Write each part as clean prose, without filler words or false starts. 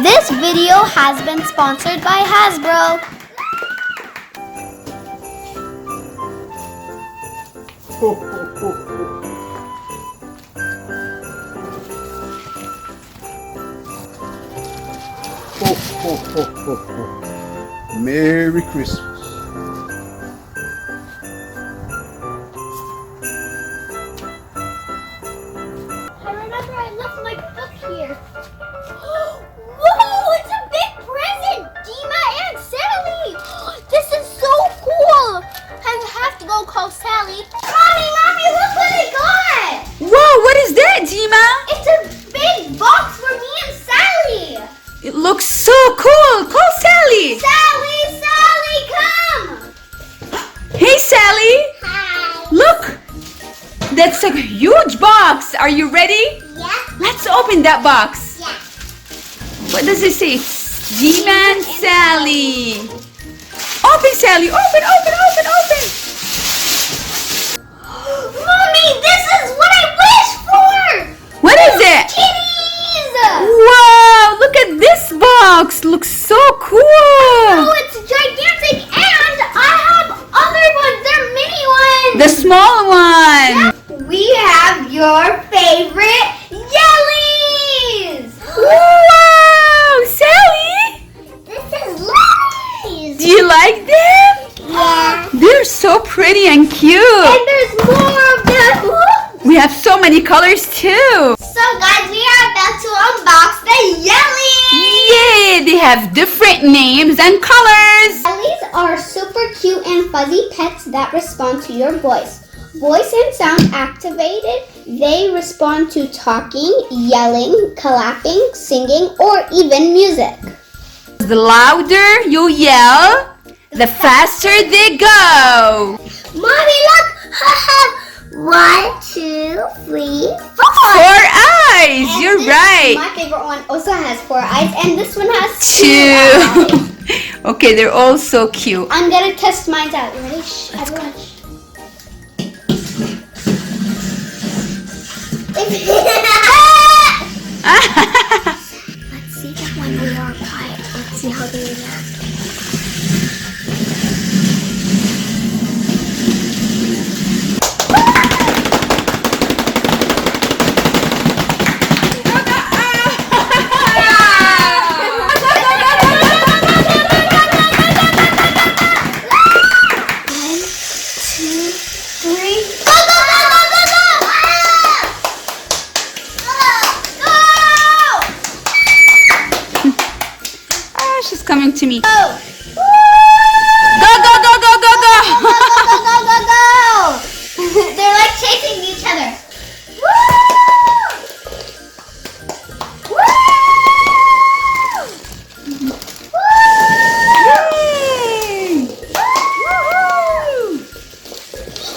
This video has been sponsored by Hasbro. Ho, ho, ho, ho. Ho, ho, ho, ho, ho. Merry Christmas. I remember I left my book here. Whoa, it's a big present! Dima and Sally! This is so cool! I have to go call Sally. Mommy, look what I got! Whoa, what is that, Dima? It's a big box for me and Sally! It looks so cool. Call Sally. Sally, come! Hey, Sally. Hi. Look, that's a huge box. Are you ready? Yeah. Let's open that box. Yeah. What does it say? Dima and Sally. Open, Sally. Open. Mommy, this is what I wished for! What is it? Kitties! Wow, look at this box. Looks so cool. Oh, it's gigantic and I have other ones. They're mini ones. The small one. We have your favorite Yellies! Wow, Sally. This is Yellies! Do you like them? Yeah. They're so pretty and cute. And there's more of them. We have so many colors too. So guys, we are about to unbox the Yellies! Yay! They have different names and colors. Yellies are super cute and fuzzy pets that respond to your voice. Voice and sound activated, they respond to talking, yelling, clapping, singing, or even music. The louder you yell, the faster they go. Mommy, look! Haha! 1, 2, 3, 4! 4 eyes. And You're this- right. My favorite one also has 4 eyes, and this one has 2 eyes. 2. Okay, they're all so cute. I'm gonna test mine out. You ready? Shh, everyone. Shh. Let's see that when we are quiet. Let's see how they react. She's coming to me. Go! Go, go, go, go, go, go. Go! They're like chasing each other. Yay.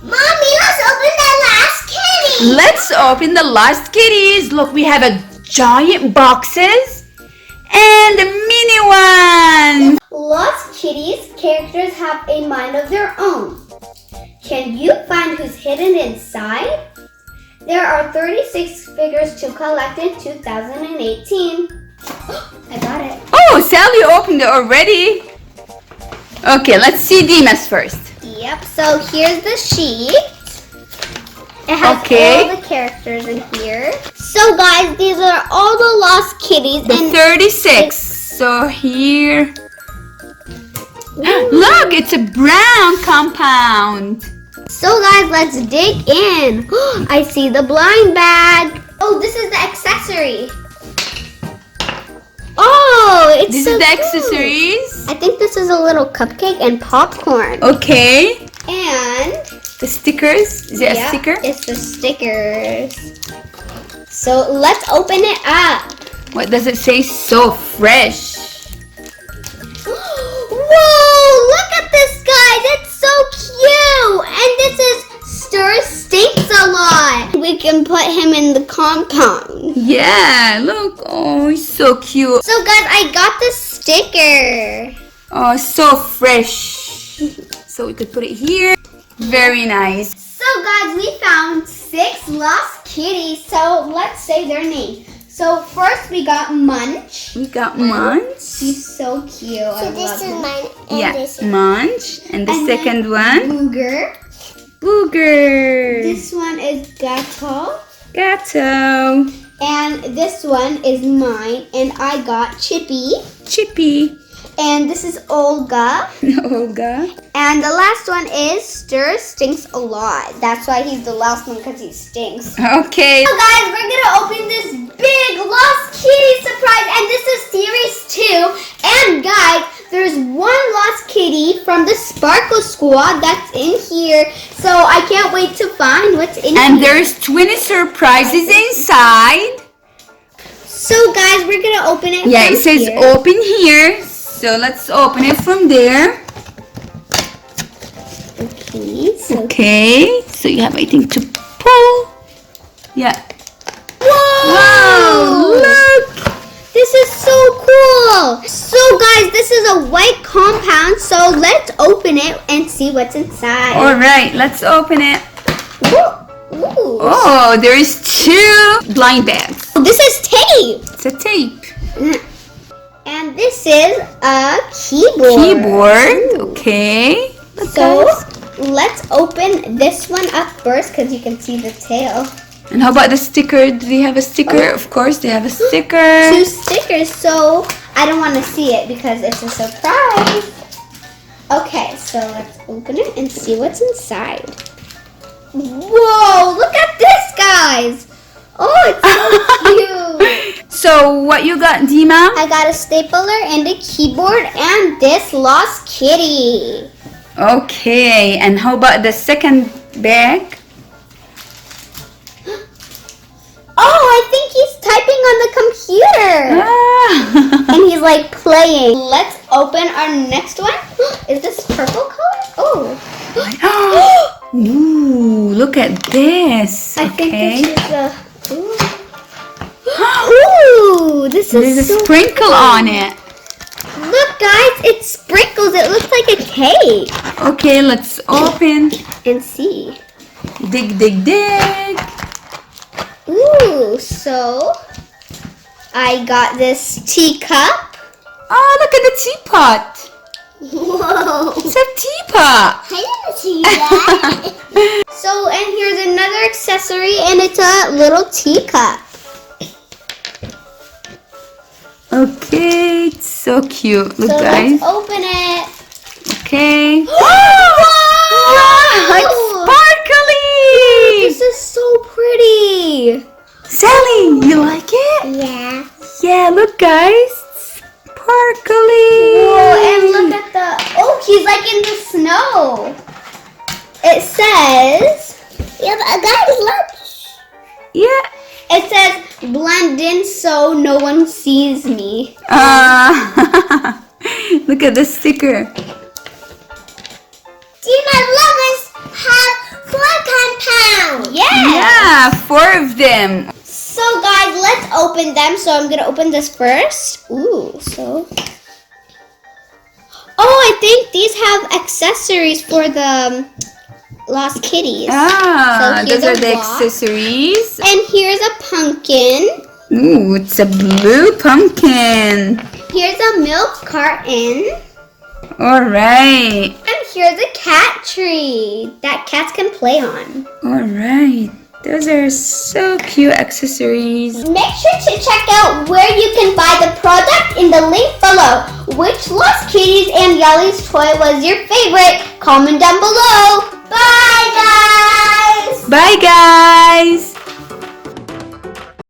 Mommy, let's open the last kitty. Let's open the Lost Kitties. Look, we have a giant boxes and the mini ones. Lost Kitties characters have a mind of their own. Can you find who's hidden inside? There are 36 figures to collect in 2018. I got it. Oh, Sally opened it already. Okay, let's see Dima's first. Yep, so here's the sheet. It has Okay. all the characters in here. So guys, these are all the Lost Kitties. The 36. So here. Look, it's a brown compound. So guys, let's dig in. I see the blind bag. Oh, this is the accessory. Oh, it's This so is the cute. accessories. I think this is a little cupcake and popcorn. Okay. And The stickers. Is it a yeah, sticker? it's the stickers. So let's open it up. What does it say? So fresh. Whoa, look at this, guys. It's so cute. And this is Stir Stinks a Lot. We can put him in the compound. Yeah, look. Oh, he's so cute. So, guys, I got the sticker. Oh, so fresh. So we could put it here. Very nice. So, guys, we found 6 lost kitties. So, let's say their name. So first we got Munch. We got Munch. He's so cute. I love him. mine. And Yeah, this is Munch. And the And second then one, Booger. Booger. This one is Gato. Gato. And this one is mine. And I got Chippy. Chippy. And this is Olga. Olga. And the last one is Stir Stinks a lot. That's why he's the last one, because he stinks. Okay. So guys, we're gonna open this big Lost Kitty surprise, and this is series 2. And guys, there's one Lost Kitty from the Sparkle Squad that's in here. So I can't wait to find what's in And here. there's 20 surprises inside. So guys, we're gonna open it. Yeah, from it says here. open here. So let's open it from there. Okay, so Okay. So you have, I think, to pull. Yeah. whoa! Wow, look. This is so cool. So guys, this is a white compound. So let's open it and see what's inside. All right, let's open it. Ooh. Ooh. Oh, there is 2 blind bags. This is tape. It's a tape. And this is a keyboard. Keyboard. Okay. Look, So guys. let's open this one up first because you can see the tail. And how about the sticker? Do they have a sticker? Of course, they have a sticker. 2 stickers. So I don't want to see it because it's a surprise. Okay, so let's open it and see what's inside. Whoa! Look at this, guys. Oh, it's so cute. So what you got, Dima? I got a stapler and a keyboard and this Lost Kitty. Okay, and how about the second bag? Oh, I think he's typing on the computer. Ah. And he's like playing. Let's open our next one. Is this purple color? Oh. Ooh, look at this. I think Okay. this is a... Ooh, this There's a is so sprinkle on it. Look, guys, it sprinkles. It looks like a cake. Okay, let's open. And see. Dig, dig, dig. Ooh, so I got this teacup. Oh, look at the teapot. Whoa. It's a teapot. I didn't see that. So, and here's another accessory, and it's a little teacup. Okay, it's so cute. Look, So guys. let's open it. Okay. Wow! It's sparkly. This is so pretty. Sally, you like it? Yeah. Yeah, look, guys. Sparkly. Whoa, and look at the... Oh, he's like in the snow. It says... Yeah, but guys, look. Yeah. It says, blend in so no one sees me. Look at the sticker. Dima, look, us have 4 compounds. Yes. Yeah, 4 of them. So guys, let's open them. So I'm going to open this first. Ooh, so... Oh, I think these have accessories for the Lost Kitties. Ah, So here's those are a the block. accessories. And here's a pumpkin. Ooh, it's a blue pumpkin. Here's a milk carton. All right. And here's a cat tree that cats can play on. All right. Those are so cute accessories. Make sure to check out where you can buy the product in the link below. Which Lost Kitties and Yellies toy was your favorite? Comment down below. Bye!